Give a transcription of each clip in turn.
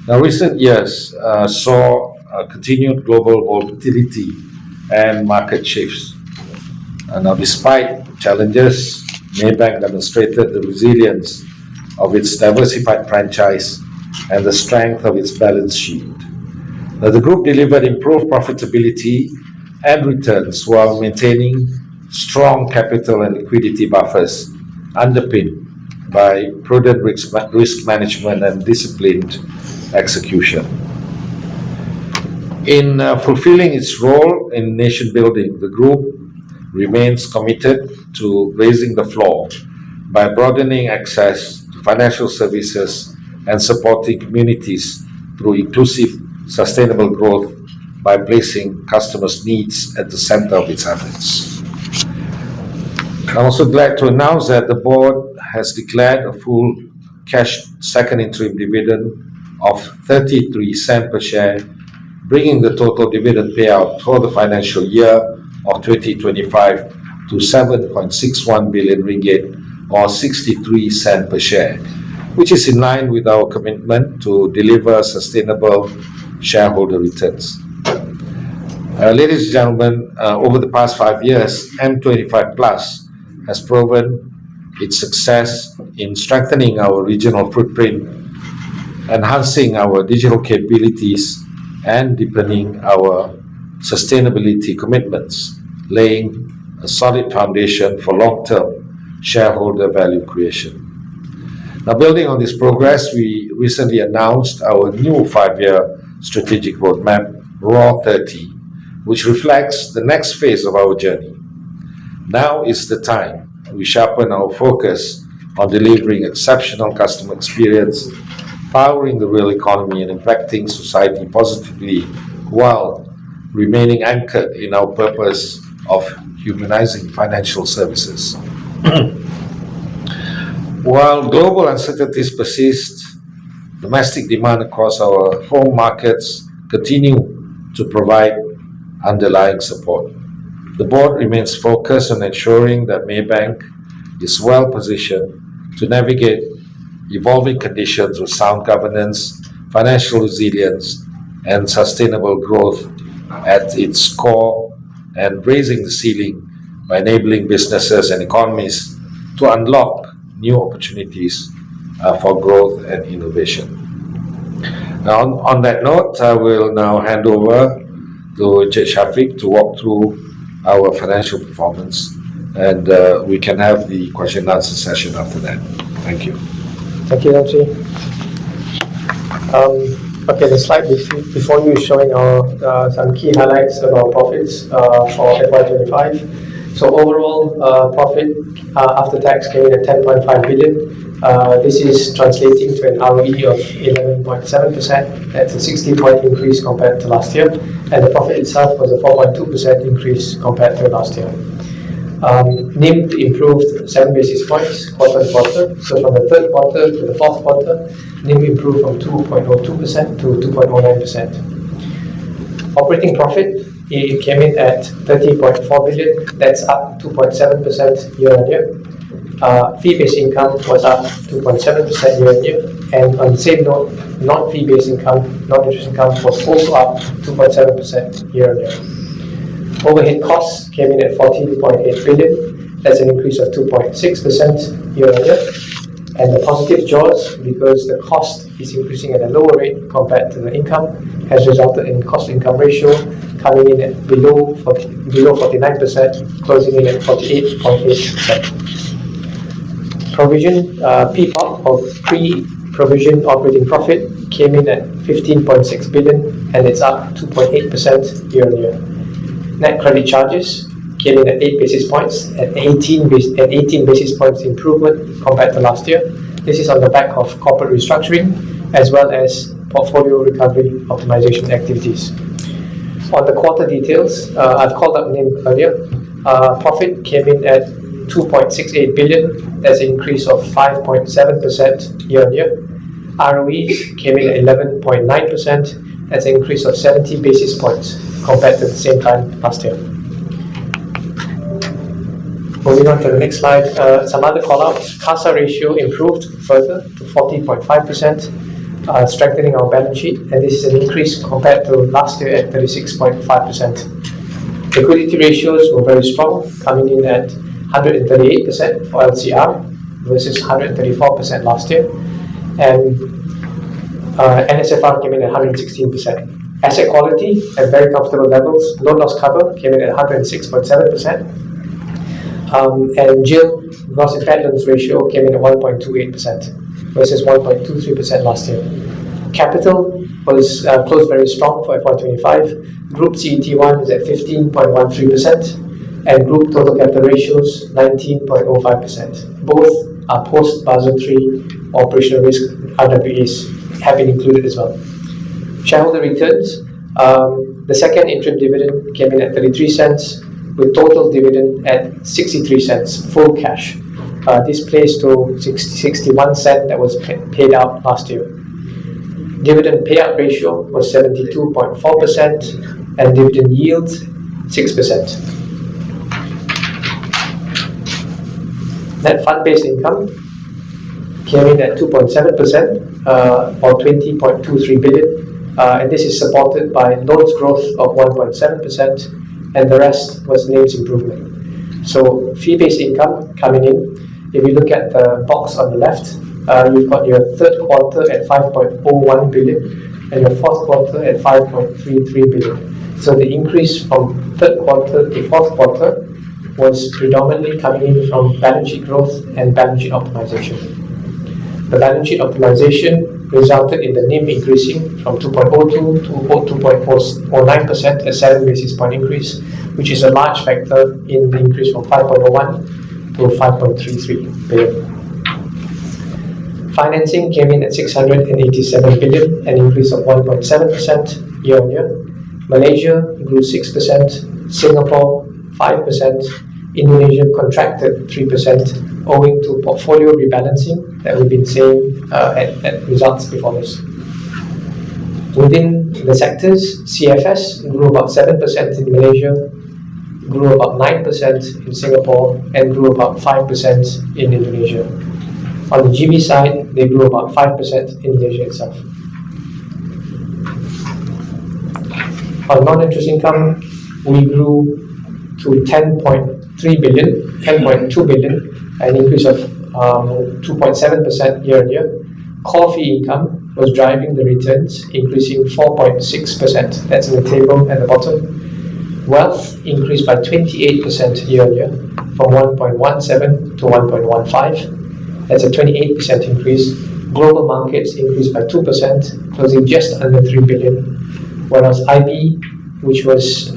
Now, recent years saw continued global volatility and market shifts. Now, despite challenges, Maybank demonstrated the resilience of its diversified franchise and the strength of its balance sheet. Now, the group delivered improved profitability and returns while maintaining strong capital and liquidity buffers, underpinned by prudent risk management and disciplined execution. In fulfilling its role in nation building, the group remains committed to raising the floor by broadening access to financial services and supporting communities through inclusive, sustainable growth by placing customers' needs at the center of its efforts. I'm also glad to announce that the board has declared a full cash second interim dividend of 33 cents per share, bringing the total dividend payout for the financial year of 2025 to 7.61 billion ringgit or 63 cents per share, which is in line with our commitment to deliver sustainable shareholder returns. Ladies and gentlemen, over the past 5 years, M25 Plus has proven its success in strengthening our regional footprint, enhancing our digital capabilities, and deepening our sustainability commitments, laying a solid foundation for long-term shareholder value creation. Now, building on this progress, we recently announced our new 5-year strategic roadmap, RAW 30, which reflects the next phase of our journey. Now is the time we sharpen our focus on delivering exceptional customer experience, powering the real economy, and impacting society positively while remaining anchored in our purpose of humanizing financial services. While global uncertainties persist, domestic demand across our home markets continue to provide underlying support. The board remains focused on ensuring that Maybank is well positioned to navigate evolving conditions with sound governance, financial resilience, and sustainable growth at its core, and raising the ceiling by enabling businesses and economies to unlock new opportunities for growth and innovation. Now, on that note, I will now hand over to Encik Shafiq to walk through our financial performance, and we can have the question and answer session after that. Thank you. Thank you, Nancy. Okay, the slide before you is showing our some key highlights of our profits for FY25. So overall profit after tax came in at 10.5 billion. This is translating to an ROE of 11.7%. That's a 60-point increase compared to last year, and the profit itself was a 4.2% increase compared to last year. NIM improved 7 basis points quarter on quarter. So from the third quarter to the fourth quarter, NIM improved from 2.02% to 2.09%. Operating profit, it came in at 30.4 billion. That's up 2.7% year on year. Fee-based income was up 2.7% year on year. And on the same note, non-fee-based income, non-interest income was also up 2.7% year on year. Overhead costs came in at 14.8 billion. That's an increase of 2.6% year on year. And the positive jaws, because the cost is increasing at a lower rate compared to the income, has resulted in cost-income ratio coming in at below 49%, closing in at 48.8%. Provision, PPOP, or pre-provision operating profit, came in at 15.6 billion, and it's up 2.8% year on year. Net credit charges came in at 8 basis points, at 18 basis points improvement compared to last year. This is on the back of corporate restructuring as well as portfolio recovery optimization activities. On the quarter details, I've called up NIM earlier. Profit came in at 2.68 billion. That's an increase of 5.7% year on year. ROEs came in at 11.9%. That's an increase of 70 basis points compared to the same time last year. Moving on to the next slide, some other call-outs. CASA ratio improved further to 40.5%. strengthening our balance sheet, and this is an increase compared to last year at 36.5%. Liquidity ratios were very strong, coming in at 138% for LCR versus 134% last year, and NSFR came in at 116%. Asset quality at very comfortable levels. Loan loss cover came in at 106.7%, and GIL, gross impaired loans ratio, came in at 1.28% versus 1.23% last year. Capital was closed very strong for FY25. Group CET1 is at 15.13%, and group total capital ratios 19.05%. Both are post Basel III operational risk RWAs have been included as well. Shareholder returns. The second interim dividend came in at 33 cents, with total dividend at 63 cents, full cash. This plays to 61 cents that was paid out last year. Dividend payout ratio was 72.4%, and dividend yield 6%. Net fund-based income came in at 2.7%, or 20.23 billion, and this is supported by loans growth of 1.7%, and the rest was NIM's improvement. So fee-based income coming in. If you look at the box on the left, you've got your third quarter at 5.01 billion and your fourth quarter at 5.33 billion. So the increase from third quarter to fourth quarter was predominantly coming in from balance sheet growth and balance sheet optimization. The balance sheet optimization resulted in the NIM increasing from 2.02 to 2.09%, a 7 basis point increase, which is a large factor in the increase from 5.01 to 5.33 billion. Financing came in at 687 billion, an increase of 1.7% year on year. Malaysia grew 6%, Singapore 5%, Indonesia contracted 3%, owing to portfolio rebalancing that we've been saying at results before this. Within the sectors, CFS grew about 7% in Malaysia, grew about 9% in Singapore, and grew about 5% in Indonesia. On the GB side, they grew about 5% in Malaysia itself. On non-interest income, we grew to 10.2 billion, an increase of 2.7% year on year. Core fee income was driving the returns, increasing 4.6%. That's in the table at the bottom. Wealth increased by 28% year on year, from 1.17 to 1.15. That's a 28% increase. Global markets increased by 2%, closing just under 3 billion, whereas IB, which was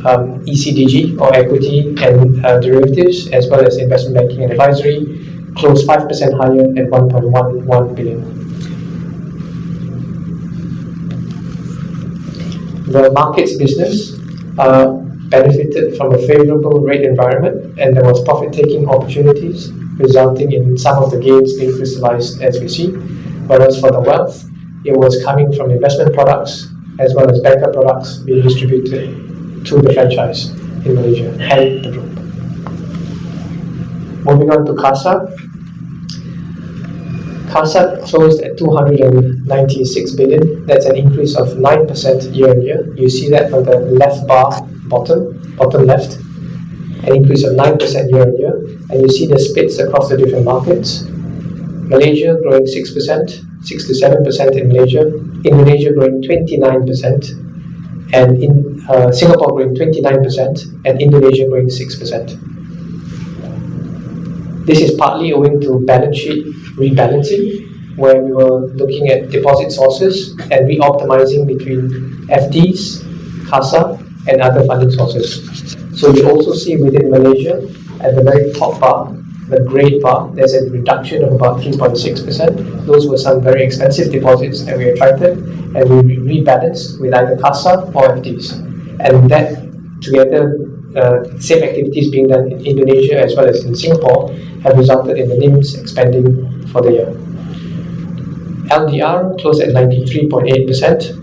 ECDG, or equity and derivatives, as well as investment banking and advisory, closed 5% higher at 1.11 billion. The markets business benefited from a favorable rate environment, and there was profit-taking opportunities, resulting in some of the gains being crystallized as we see. Whereas for the wealth, it was coming from investment products as well as banker products being distributed to the franchise in Malaysia and the group. Moving on to CASA. CASA closed at 296 billion. That's an increase of 9% year on year. You see that on the left bar, bottom left, an increase of 9% year on year. And you see the splits across the different markets. Malaysia growing 6%, 6 to 7% in Malaysia. Indonesia growing 29%, and in Singapore growing 29%, and Indonesia growing 6%. This is partly owing to balance sheet rebalancing, where we were looking at deposit sources and re-optimizing between FDs, CASA, and other funding sources. So you also see within Malaysia, at the very top bar, the grey bar, there's a reduction of about 3.6%. Those were some very expensive deposits that we attracted, and we rebalanced with either CASA or FDs. And that together, same activities being done in Indonesia as well as in Singapore, have resulted in the NIMs expanding for the year. LDR closed at 93.8%,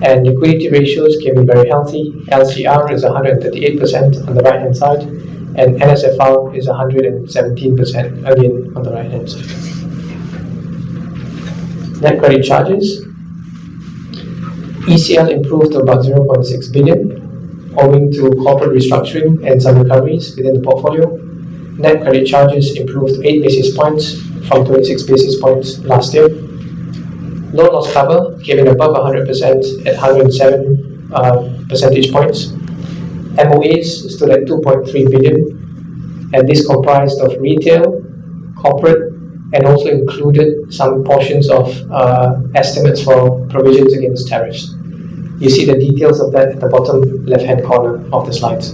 and liquidity ratios came in very healthy. LCR is 138% on the right hand side, and NSFR is 117% again on the right hand side. Net credit charges ECL improved to about 0.6 billion, owing to corporate restructuring and some recoveries within the portfolio. Net credit charges improved to 8 basis points from 26 basis points last year. Loan loss cover came in above 100% at 107 percentage points. MOAs stood at 2.3 billion, and this comprised of retail, corporate, and also included some portions of estimates for provisions against tariffs. You see the details of that at the bottom left-hand corner of the slides.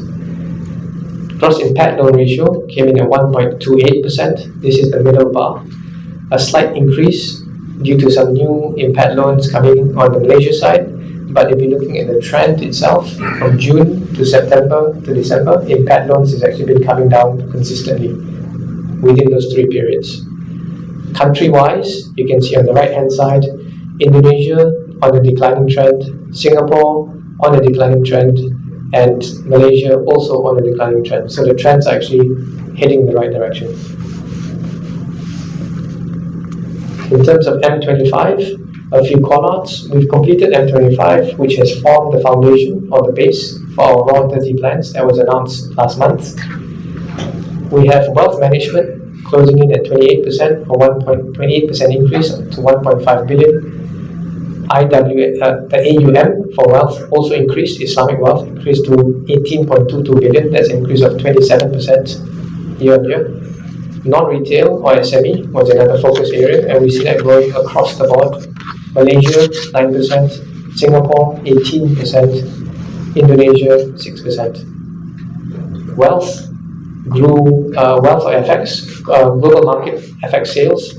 Gross impaired loan ratio came in at 1.28%. This is the middle bar. A slight increase due to some new impaired loans coming on the Malaysia side. But if you're looking at the trend itself, from June to September to December, impaired loans has actually been coming down consistently within those 3 periods. Country-wise, you can see on the right-hand side, Indonesia on a declining trend, Singapore on a declining trend, and Malaysia also on a declining trend. So the trends are actually heading in the right direction. In terms of M25, a few callouts. We've completed M25, which has formed the foundation or the base for our Raw 30 plans that was announced last month. We have wealth management closing in at 28% or 1.28% increase to 1.5 billion. The AUM for wealth also increased. Islamic wealth increased to 18.22 billion. That's an increase of 27% year on year. Non-retail or SME was another focus area, and we see that growing across the board. Malaysia 9%, Singapore 18%, Indonesia 6%. Wealth grew. Wealth or FX, global market FX sales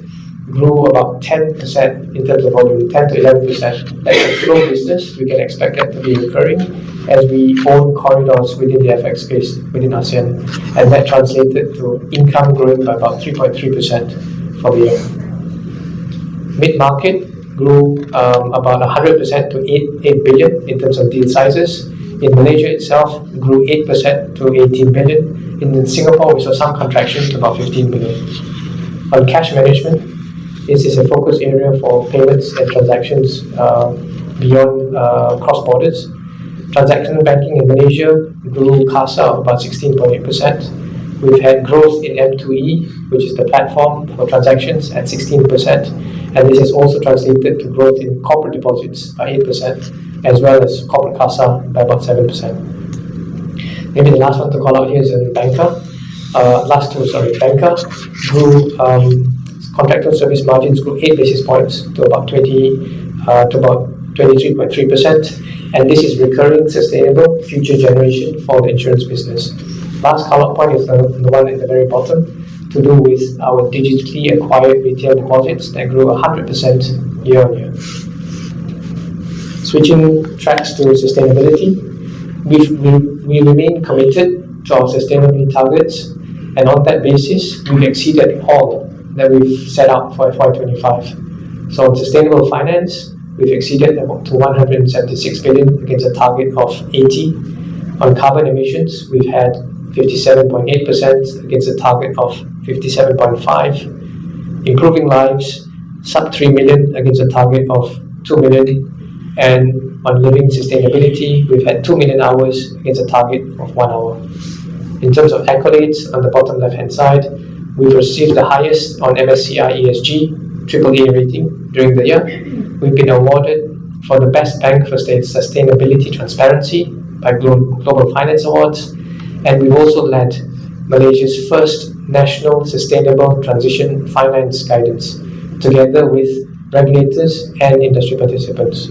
grew about 10% in terms of volume, 10 to 11%. That's a flow business. We can expect that to be recurring as we own corridors within the FX space within ASEAN, and that translated to income growing by about 3.3% for the year. Mid-market grew about 100% to 8 billion in terms of deal sizes. In Malaysia itself, grew 8% to 18 billion. In Singapore, we saw some contraction to about 15 billion. On cash management, this is a focus area for payments and transactions beyond cross borders. Transaction banking in Malaysia grew CASA of about 16.8%. We've had growth in M2E, which is the platform for transactions, at 16%. And this has also translated to growth in corporate deposits by 8%, as well as corporate CASA by about 7%. Maybe the last one to call out here is in Banker. Banker grew. Contractual service margins grew 8 basis points to about 23.3%, and this is recurring, sustainable, future generation for the insurance business. Last call-out point is the one at the very bottom, to do with our digitally acquired retail deposits that grew 100% year on year. Switching tracks to sustainability, we remain committed to our sustainability targets, and on that basis, we've exceeded all that we've set out for FY25. So on sustainable finance, we've exceeded to 176 billion against a target of 80. On carbon emissions, we've had 57.8% against a target of 57.5. Improving lives, sub 3 million against a target of 2 million. And on living sustainability, we've had 2 million hours against a target of 1 hour. In terms of accolades, on the bottom left-hand side, we've received the highest on MSCI ESG, AAA rating during the year. We've been awarded for the Best Bank for Sustainability Transparency by Global Finance Awards, and we've also led Malaysia's first National Sustainable Transition Finance Guidance, together with regulators and industry participants.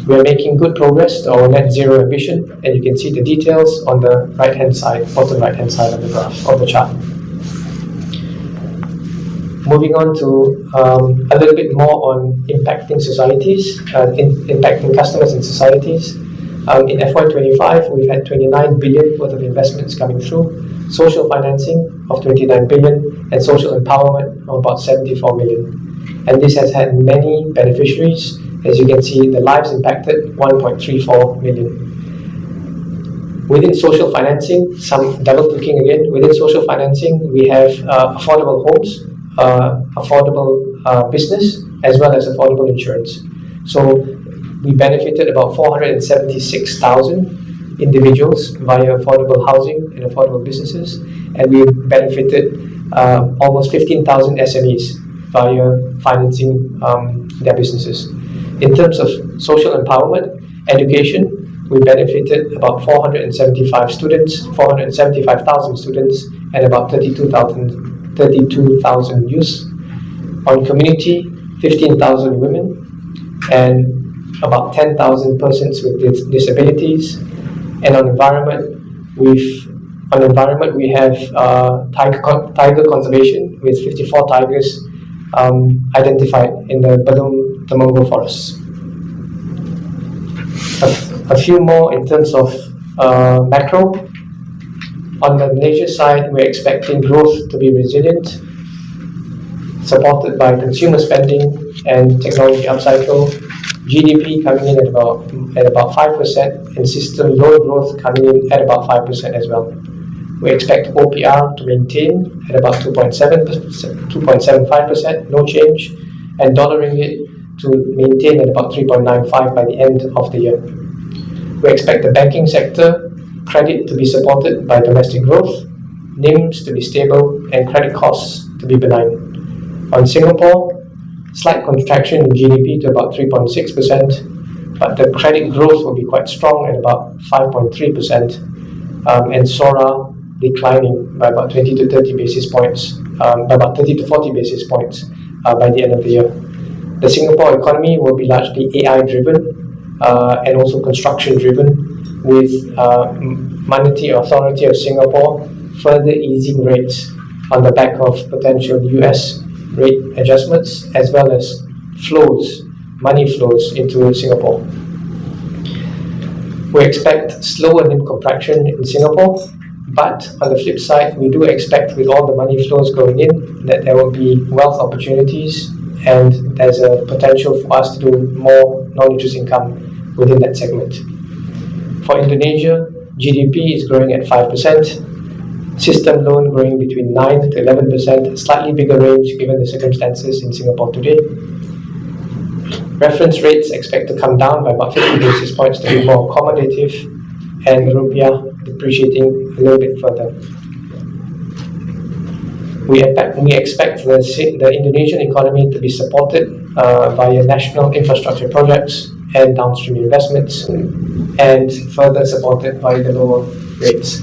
We are making good progress to our net zero ambition, and you can see the details on the right-hand side, bottom right-hand side of the graph, of the chart. Moving on to a little bit more on impacting societies, impacting customers and societies. In FY25, we've had 29 billion worth of investments coming through, social financing of 29 billion, and social empowerment of about 74 million. And this has had many beneficiaries. As you can see, the lives impacted 1.34 million. Within social financing, some double-clicking again, within social financing, we have affordable homes, affordable business, as well as affordable insurance. So we benefited about 476,000 individuals via affordable housing and affordable businesses, and we benefited almost 15,000 SMEs via financing their businesses. In terms of social empowerment, education, we benefited about 475,000 students and about 32,000 youths. On community, 15,000 women and about 10,000 persons with disabilities. And on environment, we have tiger conservation with 54 tigers identified in the Badung Temanggu forests. A few more in terms of macro. On the nature side, we're expecting growth to be resilient, supported by consumer spending and technology upcycle. GDP coming in at about 5%, and system loan growth coming in at about 5% as well. We expect OPR to maintain at about 2.75%, no change, and dollar ringgit to maintain at about 3.95 by the end of the year. We expect the banking sector credit to be supported by domestic growth, NIMs to be stable, and credit costs to be benign. On Singapore, slight contraction in GDP to about 3.6%, but the credit growth will be quite strong at about 5.3%, and SORA declining by about 20 to 30 basis points, by about 30 to 40 basis points by the end of the year. The Singapore economy will be largely AI driven and also construction driven, with Monetary Authority of Singapore further easing rates on the back of potential US rate adjustments, as well as money flows into Singapore. We expect slower NIM contraction in Singapore, but on the flip side, we do expect with all the money flows going in that there will be wealth opportunities, and there's a potential for us to do more non-interest income within that segment. For Indonesia, GDP is growing at 5%, system loan growing between 9 to 11%, a slightly bigger range given the circumstances in Singapore today. Reference rates expect to come down by about 50 basis points to be more accommodative, and rupiah depreciating a little bit further. We expect the Indonesian economy to be supported via national infrastructure projects and downstream investments, and further supported by the lower rates.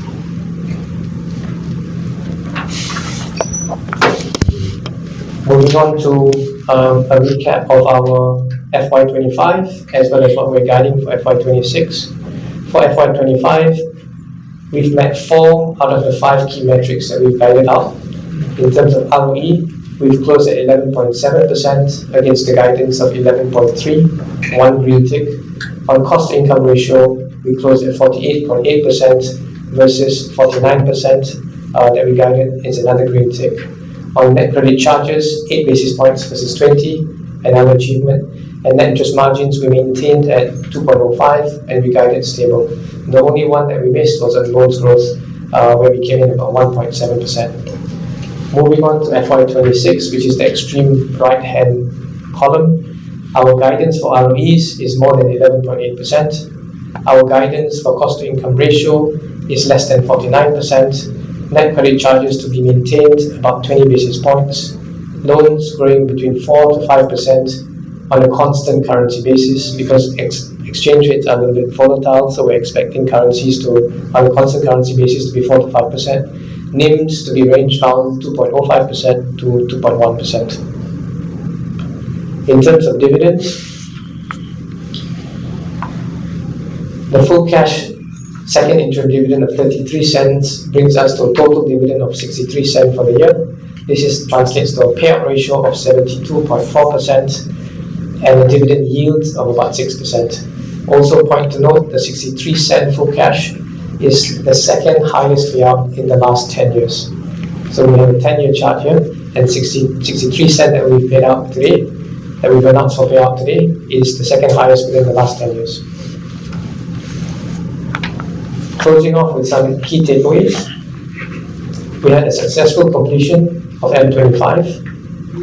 Moving on to a recap of our FY25 as well as what we're guiding for FY26. For FY25, we've met 4 out of the 5 key metrics that we've guided out. In terms of ROE, we've closed at 11.7% against the guidance of 11.3, one real tick. On cost-to-income ratio, we closed at 48.8% versus 49% that we guided is another green tick. On net credit charges, 8 basis points versus 20, another achievement. And net interest margins we maintained at 2.05 and we guided stable. The only one that we missed was on loans growth, where we came in about 1.7%. Moving on to FY26, which is the extreme right-hand column. Our guidance for ROEs is more than 11.8%. Our guidance for cost-to-income ratio is less than 49%. Net credit charges to be maintained about 20 basis points. Loans growing between 4 to 5% on a constant currency basis, because exchange rates are a little bit volatile, so we're expecting currencies to, on a constant currency basis, to be 4 to 5%. NIMs to be ranged bound 2.05% to 2.1%. In terms of dividends, the full cash second interim dividend of 33 cents brings us to a total dividend of 63 cents for the year. This translates to a payout ratio of 72.4% and a dividend yield of about 6%. Also, point to note, the 63 cent full cash is the second highest payout in the last 10 years. So we have a 10-year chart here, and 63 cent that we've paid out today, that we've announced for payout today, is the second highest within the last 10 years. Closing off with some key takeaways. We had a successful completion of M25.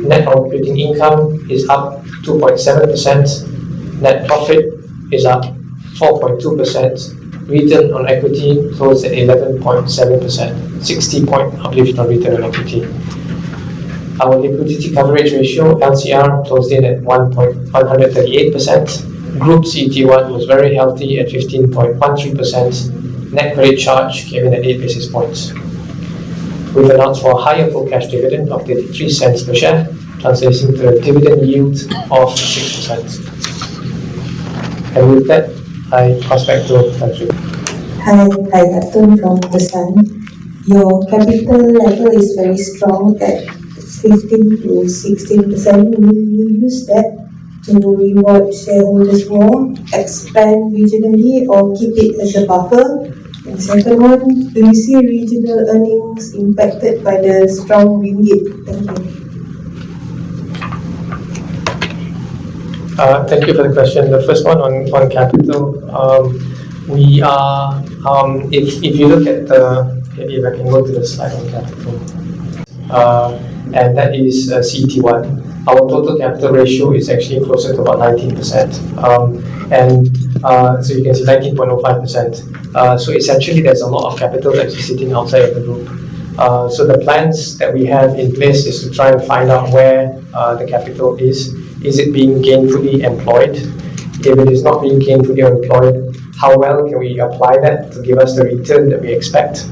Net operating income is up 2.7%. Net profit is up 4.2%. Return on equity closed at 11.7%, 60-point uplift on return on equity. Our liquidity coverage ratio, LCR, closed in at 138%. Group CET1 was very healthy at 15.13%. Net credit charge came in at 8 basis points. We've announced for a higher full cash dividend of 33 cents per share, translating to a dividend yield of 6%. And with that, I pass back to Patrick. Hi, Atun from The Sun. Your capital level is very strong at 15 to 16%. Will you use that to reward shareholders more, expand regionally, or keep it as a buffer? And second one, do you see regional earnings impacted by the strong ringgit? Thank you. Thank you for the question. The first one on capital, we are, if you look at maybe if I can go to the slide on capital, and that is CET1. Our total capital ratio is actually closer to about 19%. So you can see 19.05%. So essentially there's a lot of capital that's sitting outside of the group. So the plans that we have in place is to try and find out where the capital is. Is it being gainfully employed? If it is not being gainfully employed, how well can we apply that to give us the return that we expect?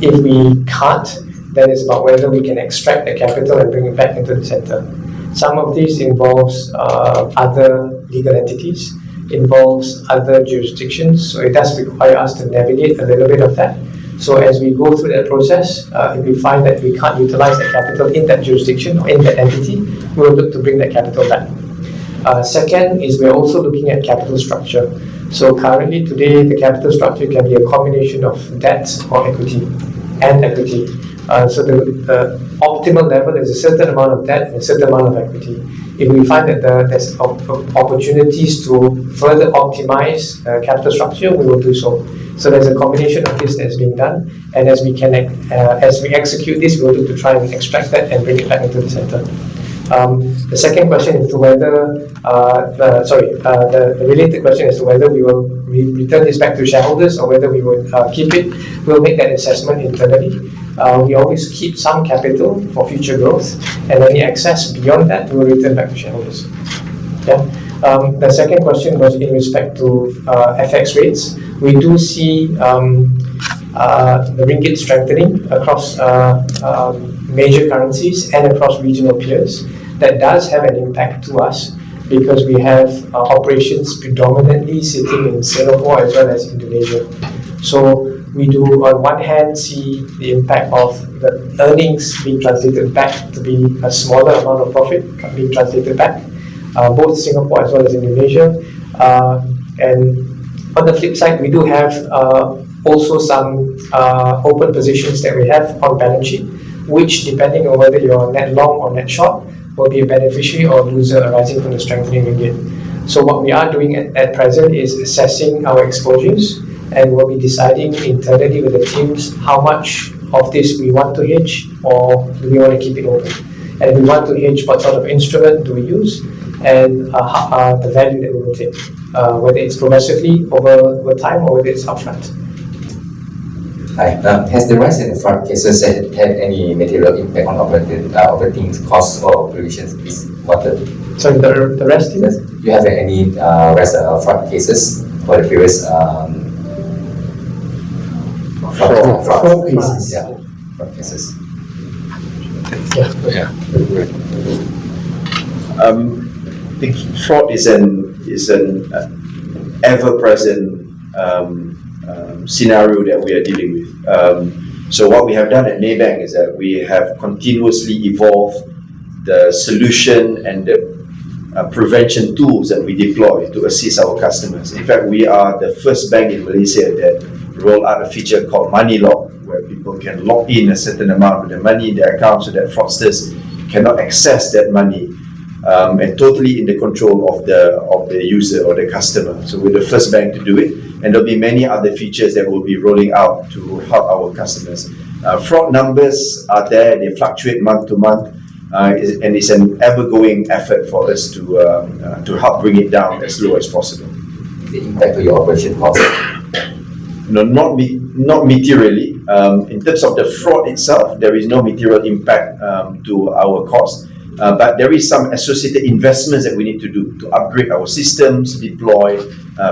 If we can't, then it's about whether we can extract the capital and bring it back into the center. Some of these involves other legal entities, involves other jurisdictions, so it does require us to navigate a little bit of that. So as we go through that process, if we find that we can't utilize that capital in that jurisdiction or in that entity, we will look to bring that capital back. Second is we're also looking at capital structure. So currently today, the capital structure can be a combination of debt or equity and equity. So the optimal level is a certain amount of debt and a certain amount of equity. If we find that there's opportunities to further optimize capital structure, we will do so. So there's a combination of this that's being done, and as we execute this, we'll look to try and extract that and bring it back into the center. The second question is to whether, the related question is to whether we will return this back to shareholders or whether we will keep it. We'll make that assessment internally. We always keep some capital for future growth, and any excess beyond that, we'll return back to shareholders. Yeah. The second question was in respect to FX rates. We do see the ringgit strengthening across major currencies and across regional peers. That does have an impact to us because we have operations predominantly sitting in Singapore as well as Indonesia. So we do on one hand see the impact of the earnings being translated back to be a smaller amount of profit being translated back, both Singapore as well as Indonesia. And on the flip side, we do have also some open positions that we have on balance sheet, which depending on whether you're net long or net short, will be a beneficiary or loser arising from the strengthening ringgit. So what we are doing at present is assessing our exposures, and we'll be deciding internally with the teams how much of this we want to hedge or do we want to keep it open. And if we want to hedge, what sort of instrument do we use, and the value that we will take, whether it's progressively over time or whether it's upfront. Hi. Has the rise in the fraud cases had any material impact on operating costs or provisions this quarter? Sorry, the rest is? Do you have any rise of fraud cases for the previous fraud cases? Yeah, fraud cases. Yeah. I think fraud is an ever-present scenario that we are dealing with. So what we have done at Maybank is that we have continuously evolved the solution and the prevention tools that we deploy to assist our customers. In fact, we are the first bank in Malaysia that rolled out a feature called Money Lock, where people can lock in a certain amount of their money in their account so that fraudsters cannot access that money, and totally in the control of the user or the customer. So we're the first bank to do it, and there'll be many other features that we'll be rolling out to help our customers. Fraud numbers are there; they fluctuate month to month, and it's an ever-going effort for us to help bring it down as low as possible. the impact to your operation cost? No, not materially. In terms of the fraud itself, there is no material impact to our cost. But there is some associated investments that we need to do to upgrade our systems, deploy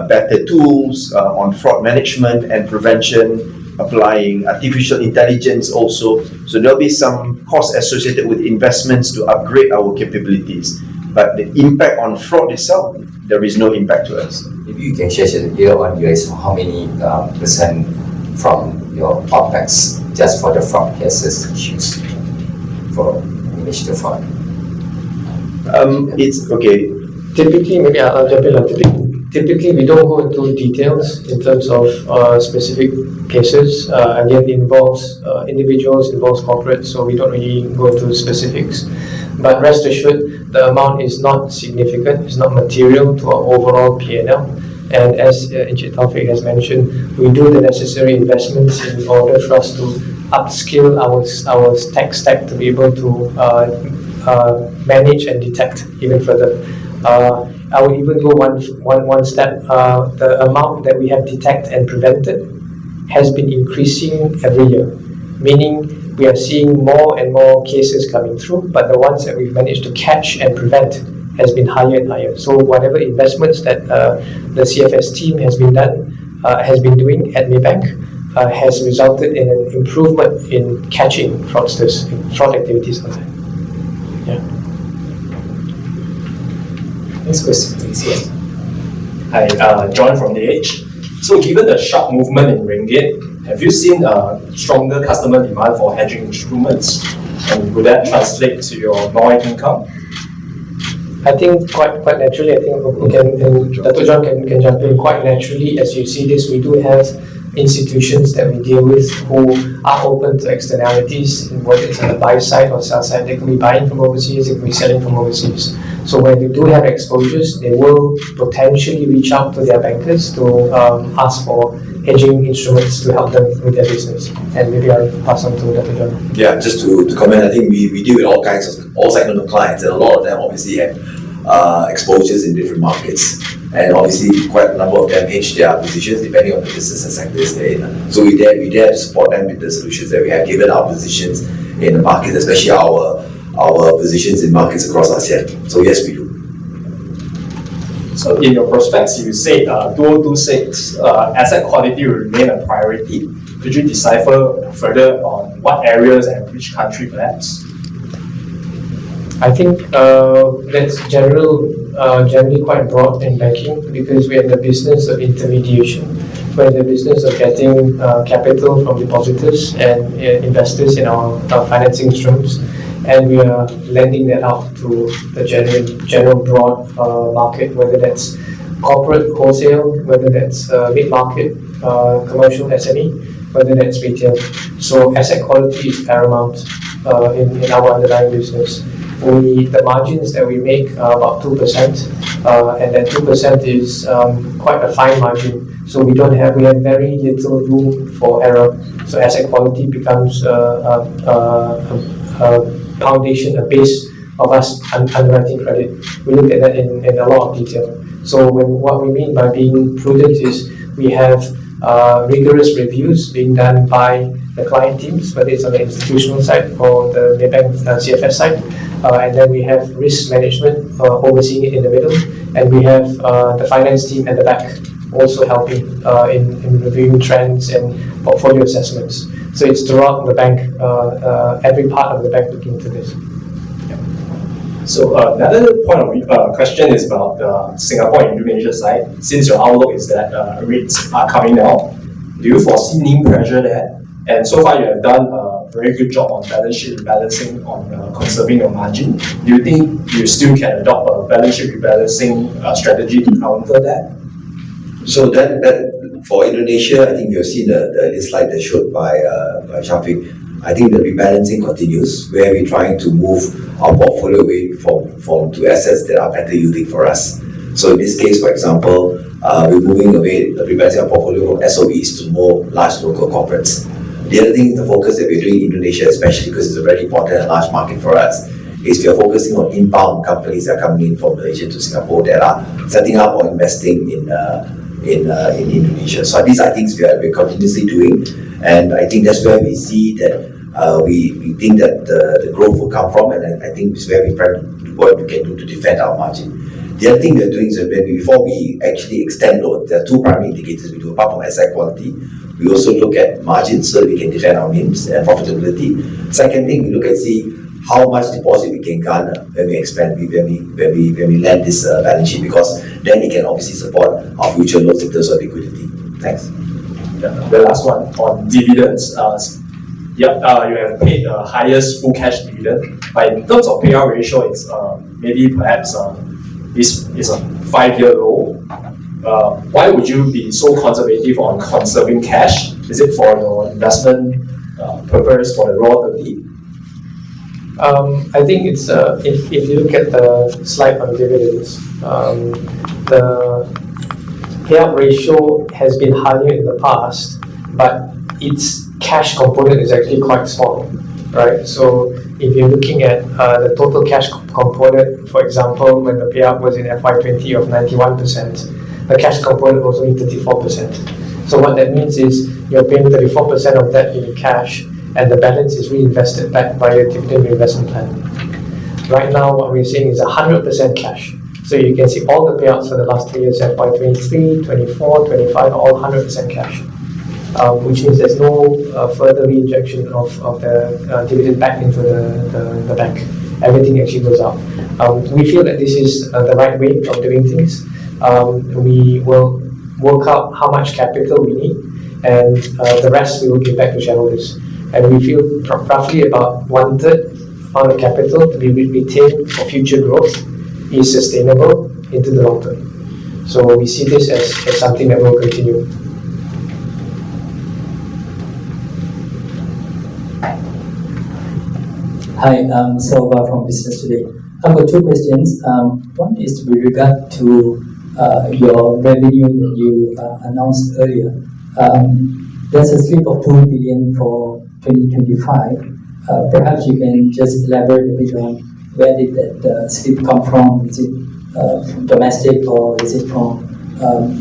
better tools on fraud management and prevention, applying artificial intelligence also. So there'll be some costs associated with investments to upgrade our capabilities. But the impact on fraud itself, there is no impact to us. Maybe you can share year on year is how many percent from your OPEX just for the fraud cases issues for initiative fraud? It's okay. Typically, maybe I'll jump in. Typically, we don't go into details in terms of specific cases. Again, it involves individuals, involves corporates, so we don't really go into specifics. But rest assured, the amount is not significant, it's not material to our overall P&L. And as Encik Taufik has mentioned, we do the necessary investments in order for us to upskill our tech stack to be able to manage and detect even further. I would even go one step. The amount that we have detected and prevented has been increasing every year, meaning we are seeing more and more cases coming through, but the ones that we've managed to catch and prevent has been higher and higher. So whatever investments that the CFS team has been doing at Maybank has resulted in an improvement in catching fraudsters, fraud activities outside. Yeah. Next question, please. Yeah. Hi, John from The Age. So, given the sharp movement in ringgit, have you seen a stronger customer demand for hedging instruments, and would that translate to your NOI income? I think quite naturally. I think Dr. John can jump in quite naturally. As you see this, we do have institutions that we deal with who are open to externalities, whether it's on the buy side or sell side. They could be buying from overseas, they could be selling from overseas. So when they do have exposures, they will potentially reach out to their bankers to ask for hedging instruments to help them with their business. And maybe I'll pass on to Dr. John. Yeah, just to comment, I think we deal with all segments of clients, and a lot of them obviously have exposures in different markets. And obviously, quite a number of them hedge their positions depending on the business and sectors they're in. So we dare to support them with the solutions that we have, given our positions in the market, especially our positions in markets across ASEAN. So yes, we do. So in your prospects, you say 2026 asset quality will remain a priority. Could you decipher further on what areas and which country perhaps? I think that's generally quite broad in banking, because we are in the business of intermediation. We're in the business of getting capital from depositors and investors in our financing instruments, and we are lending that out to the general broad market, whether that's corporate wholesale, whether that's mid-market, commercial SME, whether that's retail. So asset quality is paramount in our underlying business. The margins that we make are about 2%, and that 2% is quite a fine margin. So we have very little room for error. So asset quality becomes a foundation, a base of us underwriting credit. We look at that in a lot of detail. So what we mean by being prudent is we have rigorous reviews being done by the client teams, whether it's on the institutional side or the Maybank CFS side. And then we have risk management overseeing it in the middle, and we have the finance team at the back also helping in reviewing trends and portfolio assessments. So it's throughout the bank, every part of the bank looking into this. So another point of question is about the Singapore and Indonesia side. Since your outlook is that rates are coming down, do you foresee NIM pressure there? And so far you have done a very good job on balance sheet rebalancing, on conserving your margin. Do you think you still can adopt a balance sheet rebalancing strategy to counter that? So that for Indonesia, I think you've seen the slide that showed by Shafiq. I think the rebalancing continues, where we're trying to move our portfolio away from to assets that are better yielding for us. So in this case, for example, we're moving away, rebalancing our portfolio from SOEs to more large local corporates. The other thing, the focus that we're doing in Indonesia, especially because it's a very important and large market for us, is we are focusing on inbound companies that are coming in from Malaysia to Singapore that are setting up or investing in in Indonesia. So these are things we're continuously doing, and I think that's where we see that we think that the growth will come from, and I think it's where we try to do what we can do to defend our margin. The other thing we're doing is that before we actually extend loan, there are two primary indicators we do apart from asset quality. We also look at margins so that we can defend our NIMs and profitability. Second thing, we look at see how much deposit we can garner when we expand, when we lend this balance sheet, because then it can obviously support our future loans in terms of liquidity. Thanks. The last one on dividends. You have paid the highest full cash dividend, but in terms of payout ratio, it's maybe perhaps this is a 5-year low. Why would you be so conservative on conserving cash? Is it for your investment purpose for the raw 30? I think it's if you look at the slide on dividends, the payout ratio has been higher in the past, but its cash component is actually quite small, right? So if you're looking at the total cash component, for example, when the payout was in FY20 of 91%, the cash component was only 34%. So what that means is you're paying 34% of that in cash, and the balance is reinvested back via dividend reinvestment plan. Right now, what we're seeing is 100% cash. So you can see all the payouts for the last 3 years, FY23, 24, 25, all 100% cash. Which means there's no further reinjection of the dividend back into the bank. Everything actually goes out. We feel that this is the right way of doing things. We will work out how much capital we need, and the rest we will give back to shareholders. And we feel roughly about 1/3 amount of capital to be retained for future growth is sustainable into the long term. So we see this as something that will continue. Hi, I'm Selva from Business Today. I've got two questions. One is with regard to your revenue that you announced earlier. There's a slip of 2 billion for 2025. Perhaps you can just elaborate a bit on where did that slip come from? Is it from domestic, or is it from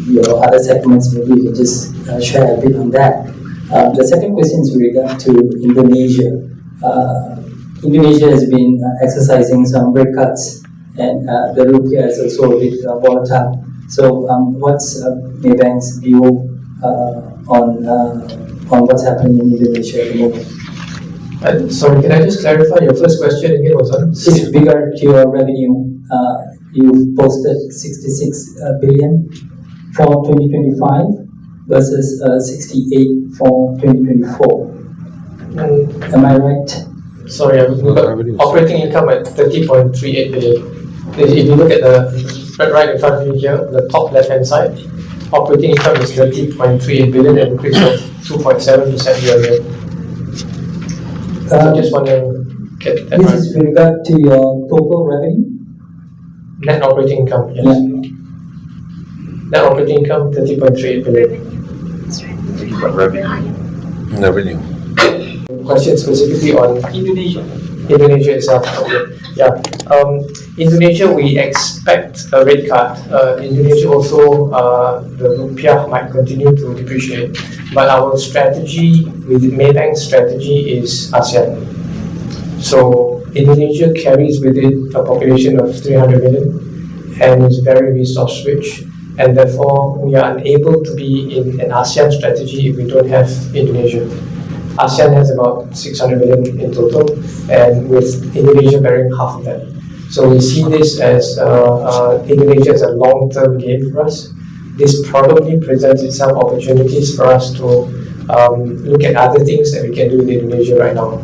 your other segments? Maybe you can just share a bit on that. The second question is with regard to Indonesia. Indonesia has been exercising some rate cuts, and the rupiah is also a bit volatile. So, what's Maybank's view on what's happening in Indonesia at the moment? Sorry, can I just clarify your first question again? Was on With regard to your revenue, you posted 66 billion for 2025 versus 68 for 2024. Am I right? Sorry, we've got operating income at 30.38 billion. If you look at the right in front of you here, the top left-hand side, operating income is 30.38 billion, an increase of 2.7% year-on-year. I just want to get that This right. is with regard to your total revenue? Net operating income, yes. Yeah. Net operating income, 30.38 billion. Revenue. Question specifically on Indonesia itself. Okay. Yeah. Indonesia, we expect a rate cut. Indonesia also, the rupiah might continue to depreciate. But our strategy, with Maybank's strategy, is ASEAN. So Indonesia carries with it a population of 300 million and is very resource rich. And therefore, we are unable to be in an ASEAN strategy if we don't have Indonesia. ASEAN has about 600 million in total, and with Indonesia bearing half of that. So we see this as Indonesia as a long-term game for us. This probably presents itself opportunities for us to look at other things that we can do in Indonesia right now.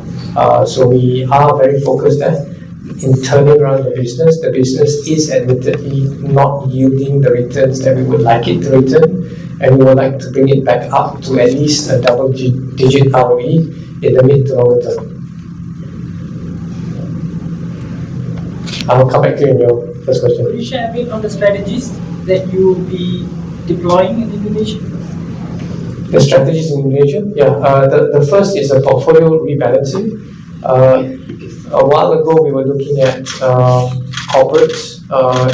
So we are very focused in turning around the business. The business is admittedly not yielding the returns that we would like it to return, and we would like to bring it back up to at least a double-digit ROE in the mid to longer term. I'll come back to you in your first question. Could you share a bit on the strategies that you will be deploying in Indonesia? The strategies in Indonesia? Yeah, the first is a portfolio rebalancing. A while ago, we were looking at corporates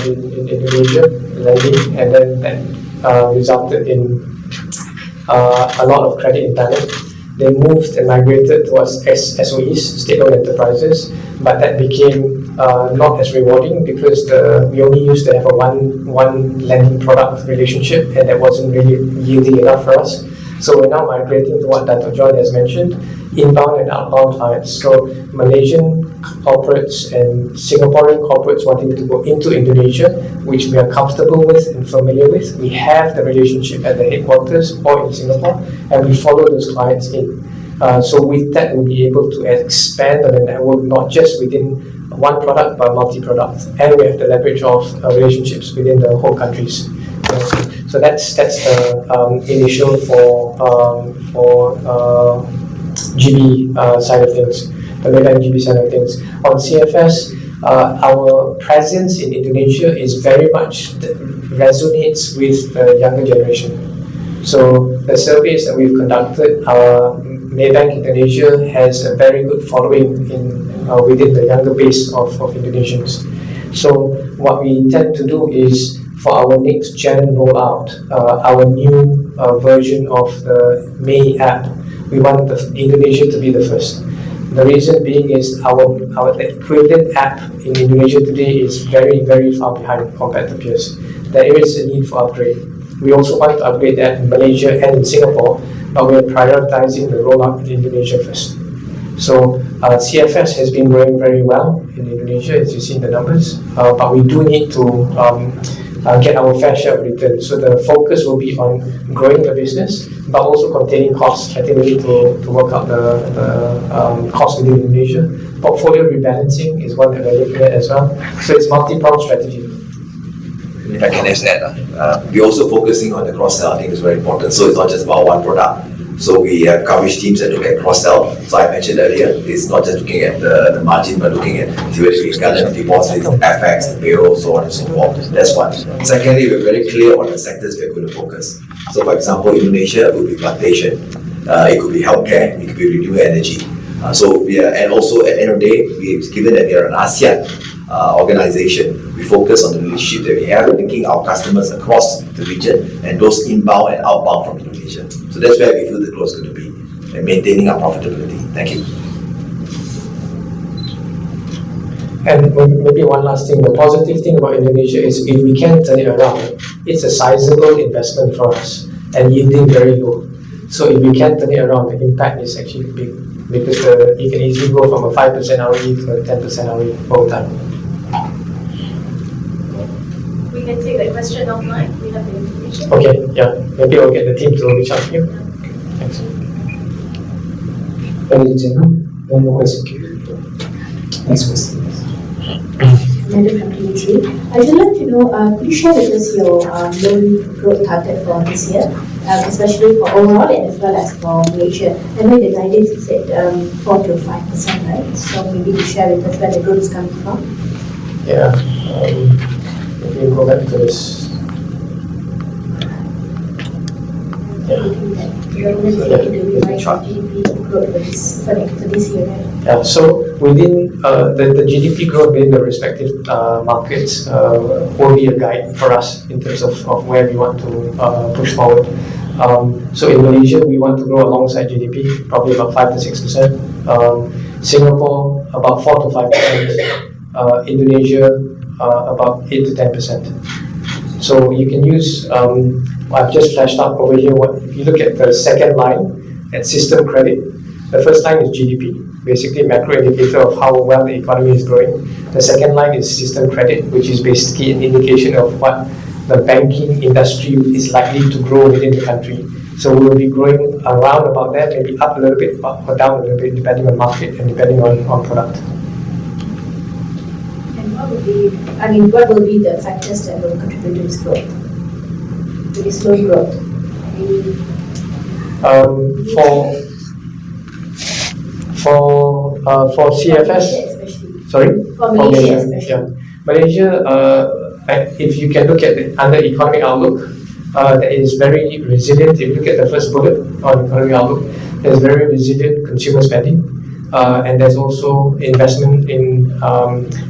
in Indonesia, lending, and then that resulted in a lot of credit impairment. They moved and migrated towards SOEs, state-owned enterprises, but that became not as rewarding because we only used to have a one lending product relationship, and that wasn't really yielding enough for us. So we're now migrating to what Dr. John has mentioned, inbound and outbound clients. So Malaysian corporates and Singaporean corporates wanting to go into Indonesia, which we are comfortable with and familiar with. We have the relationship at the headquarters or in Singapore, and we follow those clients in. So with that, we'll be able to expand on the network, not just within one product, but multi-product. And we have the leverage of relationships within the whole countries. So that's the initial for GB side of things, the Maybank GB side of things. On CFS, our presence in Indonesia is very much resonates with the younger generation. So the surveys that we've conducted, Maybank Indonesia has a very good following within the younger base of Indonesians. So what we intend to do is, for our next gen rollout, our new version of the May app, we want Indonesia to be the first. The reason being is our equivalent app in Indonesia today is very, very far behind compared to peers. There is a need for upgrade. We also want to upgrade that in Malaysia and in Singapore, but we are prioritizing the rollout in Indonesia first. So CFS has been growing very well in Indonesia, as you see in the numbers, but we do need to get our fair share of return. So the focus will be on growing the business, but also containing costs. I think we need to work out the cost within Indonesia. Portfolio rebalancing is one that we're looking at as well. So it's multi-pronged strategy. If I can add, we're also focusing on the cross-sell. I think it's very important. So it's not just about one product. So we have coverage teams that look at cross-sell. So I mentioned earlier, it's not just looking at the margin, but looking at theoretically current deposits, FX, payroll, so on and so forth. That's one. Secondly, we're very clear on the sectors we're going to focus. So for example, Indonesia will be plantation. It could be healthcare. It could be renewable energy. And also at the end of the day, given that we are an ASEAN organization, we focus on the relationship that we have, linking our customers across the region and those inbound and outbound from Indonesia. So that's where we feel the growth is going to be, and maintaining our profitability. Thank you. And maybe one last thing, the positive thing about Indonesia is if we can turn it around, it's a sizable investment for us and yielding very low. So if we can turn it around, the impact is actually big, because you can easily go from a 5% ROE to a 10% ROE over time. We can take that question offline. We have the information. Okay, yeah. Maybe I'll get the team to reach out to you. Thanks. Ladies and gentlemen, one more question. Next question. Madam Secretary, I'd just like to know, could you share with us your loan growth target for this year, especially for overall and as well as for Malaysia? I know the guidance is at 4 to 5%, right? So maybe you share with us where the growth is coming from. Yeah. Maybe we'll go back to this. You're looking to revise GDP growth for this year, right? Yeah, so within the GDP growth within the respective markets will be a guide for us in terms of where we want to push forward. So in Malaysia, we want to grow alongside GDP, probably about 5 to 6%. Singapore, about 4 to 5%. Indonesia, about 8 to 10%. So you can use, I've just flashed up over here, if you look at the second line at system credit, the first line is GDP, basically macro indicator of how well the economy is growing. The second line is system credit, which is basically an indication of what the banking industry is likely to grow within the country. So we will be growing around about that, maybe up a little bit or down a little bit, depending on market and depending on product. And what will be the factors that will contribute to this growth, to this loan growth? For CFS, sorry? For Malaysia especially. Yeah. Malaysia, if you can look at the under economic outlook, that is very resilient. If you look at the first bullet on economic outlook, there's very resilient consumer spending, and there's also investment in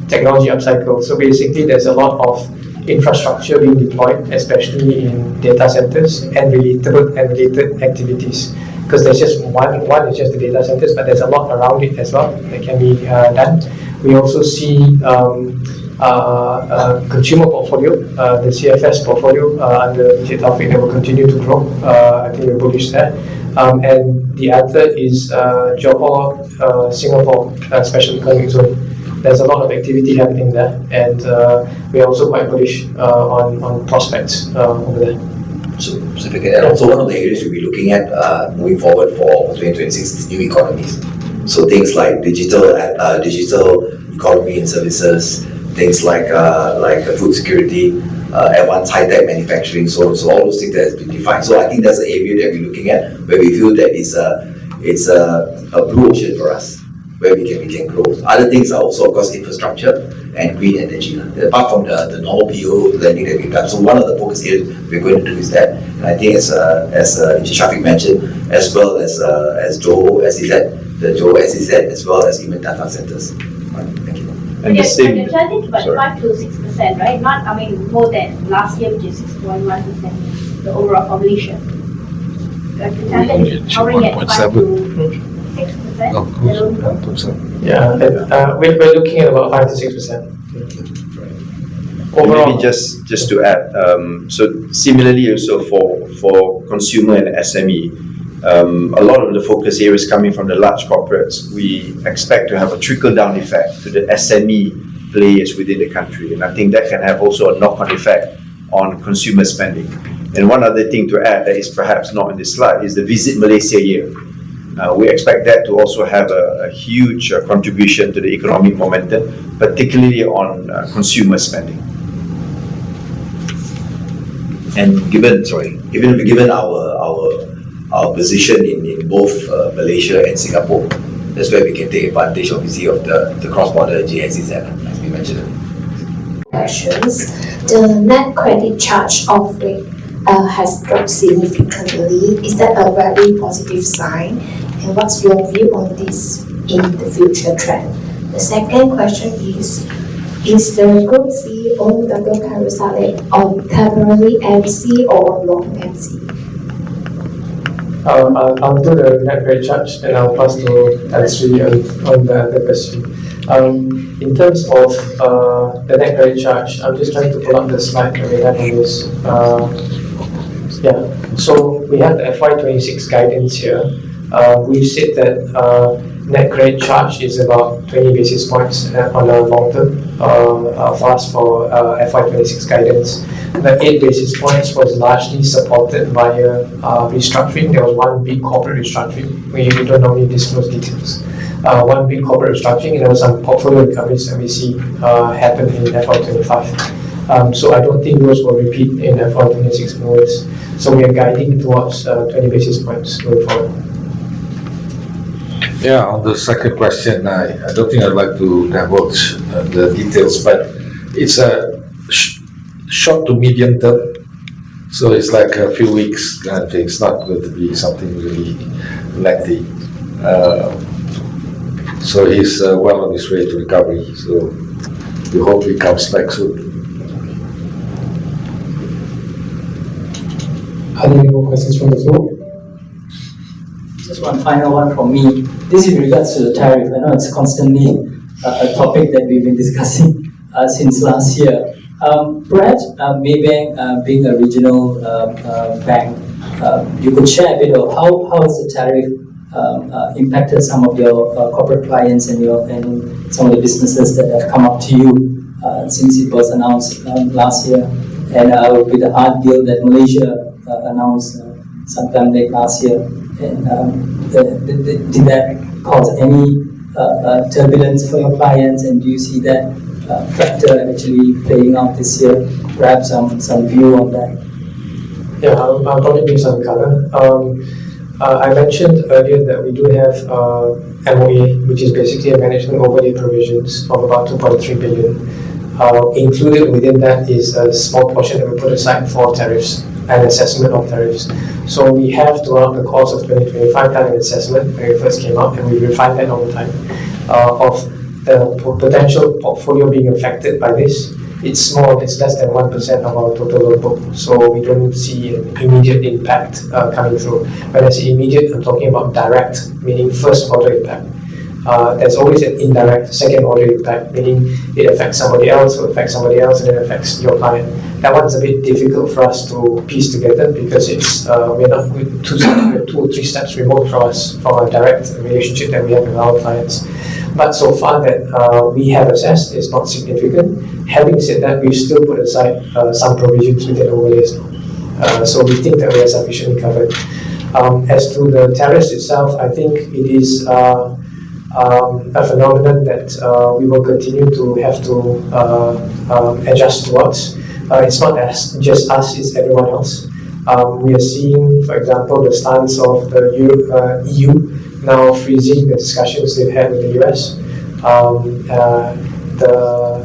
technology upcycle. So basically, there's a lot of infrastructure being deployed, especially in data centers and related activities. Because there's just one is just the data centers, but there's a lot around it as well that can be done. We also see consumer portfolio, the CFS portfolio under Encik Taufik that will continue to grow. I think we're bullish there. And the other is Johor, Singapore Special Economic Zone. There's a lot of activity happening there, and we are also quite bullish on prospects over there. So if I can add, also one of the areas we'll be looking at moving forward for 2026 is new economies. So things like digital economy and services, things like food security, advanced high-tech manufacturing, so all those things that has been defined. So I think that's the area that we're looking at, where we feel that it's a blue ocean for us, where we can grow. Other things are also, of course, infrastructure and green energy. Apart from the normal PO lending that we've done. So one of the focus areas we're going to do is that. And I think as Shafiq mentioned, as well as Johor SEZ, the Johor SEZ, as well as even data centers. Right, thank you. And the same. But the target is about 5 to 6%, right? Not, I mean, more than last year, which is 6.1%, the overall population. The target is hovering at 5 to 6%. Yeah, we're looking at about 5 to 6%. Maybe just to add, so similarly also for consumer and SME, a lot of the focus here is coming from the large corporates. We expect to have a trickle-down effect to the SME players within the country, and I think that can have also a knock-on effect on consumer spending. And one other thing to add that is perhaps not in this slide is the Visit Malaysia year. We expect that to also have a huge contribution to the economic momentum, particularly on consumer spending. And given our position in both Malaysia and Singapore, that's where we can take advantage obviously of the cross-border GSEZ, as we mentioned. Questions. The net credit charge off rate has dropped significantly. Is that a very positive sign? And what's your view on this in the future trend? The second question is the group CEO Dr. Khairul Saleh on temporary MC or long MC? I'll do the net credit charge and I'll pass to Sri on the question. In terms of the net credit charge, I'm just trying to pull up the slide that we have on this. So we have the FY26 guidance here. We've said that net credit charge is about 20 basis points on a long term for us for FY26 guidance. The 8 basis points was largely supported via restructuring. There was one big corporate restructuring. We don't normally disclose details. One big corporate restructuring, and there was some portfolio recoveries that we see happen in FY25. So I don't think those will repeat in FY26 onwards. So we are guiding towards 20 basis points going forward. Yeah, on the second question, I don't think I'd like to divulge the details, but it's a short to medium term. So it's like a few weeks kind of thing. It's not going to be something really lengthy. So he's well on his way to recovery. So we hope he comes back soon. Are there any more questions from the floor? Just one final one from me. This is in regards to the tariff. I know it's constantly a topic that we've been discussing since last year. Perhaps Maybank, being a regional bank, you could share a bit of how has the tariff impacted some of your corporate clients and some of the businesses that have come up to you since it was announced last year, and with the hard deal that Malaysia announced sometime late last year. And did that cause any turbulence for your clients, and do you see that factor actually playing out this year? Perhaps some view on that. Yeah, I'll probably give some color. I mentioned earlier that we do have MOA, which is basically a management overlay provisions of about 2.3 billion. Included within that is a small portion that we put aside for tariffs and assessment of tariffs. So we have throughout the course of 2025 done an assessment when it first came out, and we refined that over time of the potential portfolio being affected by this, it's less than 1% of our total loan book. So we don't see an immediate impact coming through. When I say immediate, I'm talking about direct, meaning first order impact. There's always an indirect second order impact, meaning it affects somebody else, or affects somebody else, and then affects your client. That one's a bit difficult for us to piece together because we're two or three steps removed from our direct relationship that we have with our clients. But so far that we have assessed is not significant. Having said that, we've still put aside some provisions within overlays now. So we think that we are sufficiently covered. As to the tariffs itself, I think it is a phenomenon that we will continue to have to adjust towards. It's not just us, it's everyone else. We are seeing, for example, the stance of the EU now freezing the discussions they've had with the US.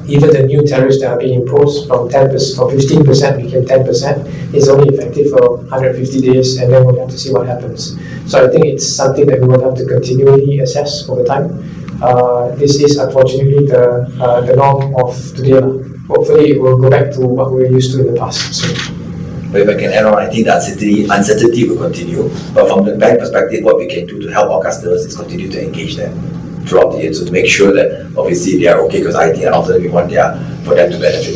Even the new tariffs that are being imposed from 15% became 10% is only effective for 150 days, and then we'll have to see what happens. So I think it's something that we will have to continually assess over time. This is unfortunately the norm of today. Hopefully it will go back to what we were used to in the past. So. But if I can add on, I think the uncertainty will continue. But from the bank perspective, what we can do to help our customers is continue to engage them throughout the year, so to make sure that obviously they are okay, because I think ultimately we want for them to benefit.